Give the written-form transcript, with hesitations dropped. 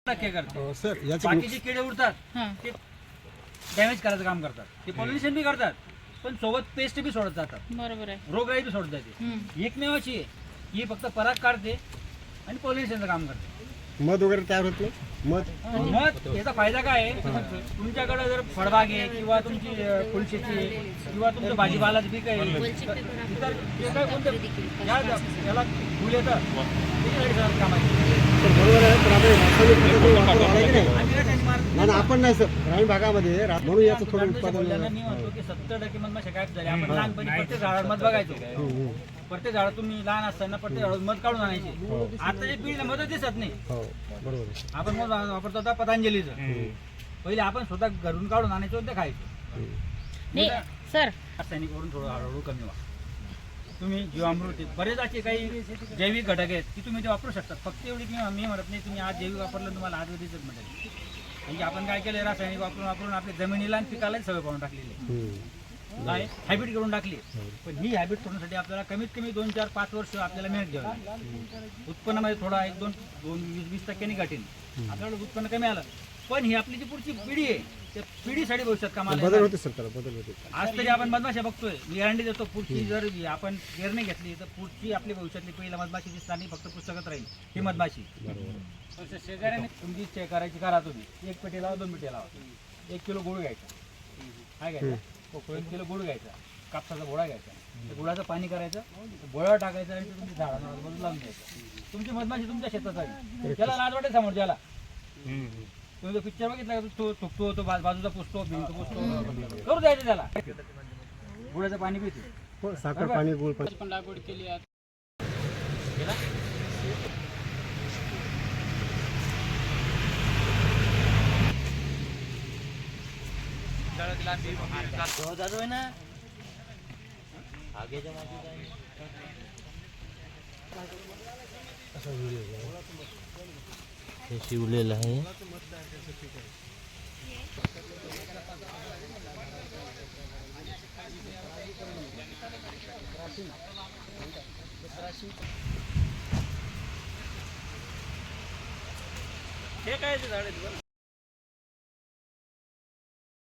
टक्के करते सर याचं बाकीचे किडे उडतात ते डॅमेज करायचं काम करतात, ते पॉल्युशन बी करतात, पण सोबत पेस्ट बी सोडत जातात, बरोबर आहे. रोगराई बी सोडत जाते. एकमेव अशी आहे ही फक्त पराग काढते आणि पॉल्युशनचं काम करते. मध वगैरे तयार होत नाही. मग याचा फायदा काय आहे, तुमच्याकडे जर फळबाग आहे किंवा तुमची फुलशेती आहे किंवा तुमचं भाजीपालाचं पीक आहे, इतर जे काय कोणतं याला फुल येतं त्याच्यासाठी सगळं काम आहे. तर बरोबर आहे, पण आपण रासायनिक खताचा वापर वाढला की नाही? आम्ही रसायन मारतो. नाही, आपण नाही सर, ग्रामीण भागामध्ये म्हणून याचं थोडं उत्पादन बोलताना मी म्हणतो की 70% मधमाशा गायब झाल्या. आपण लहानपणी प्रत्येक झाडामध्ये बघायचो, प्रत्येक झाड तुम्ही लहान असताना प्रत्येक झाड मध काढून आणायचे. आताच्या पिढीला मध दिसत नाही. हो बरोबर आहे. आपण मध वापरतो आता पतंजलीचं. पहिले आपण स्वतः घरून काढून आणायचो आणि ते खायचो. नाही सर, रासायनिक वरून थोडं हळूहळू कमी व्हा. तुम्ही जीवामृत बरेच असे काही जैविक घटक आहेत की तुम्ही ते वापरू शकता. फक्त एवढी की मी म्हणत नाही तुम्ही आज जैविक वापरलं तुम्हाला आज दिसत मिळेल. म्हणजे आपण काय केलं, रासायनिक वापरून वापरून आपल्या जमिनीला आणि पिकालाही सवय पाडून टाकलेली आहे, हॅबिट करून टाकली. पण ही हॅबिट सोडण्यासाठी आपल्याला कमीत कमी 2, 4, 5 वर्ष आपल्याला मेहनत घ्यावी लागेल. उत्पन्नामध्ये थोडा 1, 2, 20% घटेल, आपल्याला उत्पन्न कमी आलं. पण ही आपली जी पुढची पिढी आहे त्या पिढीसाठी भविष्यात कामाला बदल येणार. होते सर, त्याला बदल होते. आज तरी आपण मधमाशा बघतोय, मी गॅरंटी देतो पुढची जर आपण निर्णय घेतली तर पुढची आपली भविष्यातली पहिला मधमाशी दिसणार नाही, फक्त पुस्तकात राहील ही मधमाशी. शेजाऱ्याने तुमची इच्छा करायची करा, तुम्ही 1 पेटी लावा, 2 पेटी लावा. 1 किलो गुळ घ्यायचा, काय घ्यायचा, 1 किलो गुळ घ्यायचा, कापसाचा गोळा घ्यायचा, त्या गुळाचं पाणी करायचं, गोळा टाकायचं आणि तुमच्या झाडाला बाजूला लावून द्यायचं. तुमची मधमाशी तुमच्या शेतात आहे, त्याला लाज वाटेल समोर ज्याला. तुम्ही तो पिक्चर बघितला का, तो थुकतो, तो बाजूचा पुसतो, भिंत पुसतो, करू द्यायचं त्याला. गुळाचं पाणी पिते, हो, साखर पाणी, गुळ पाणी. पण लागवड केली आहे. हे शिवलेलं आहे. हे काय झाड आहे.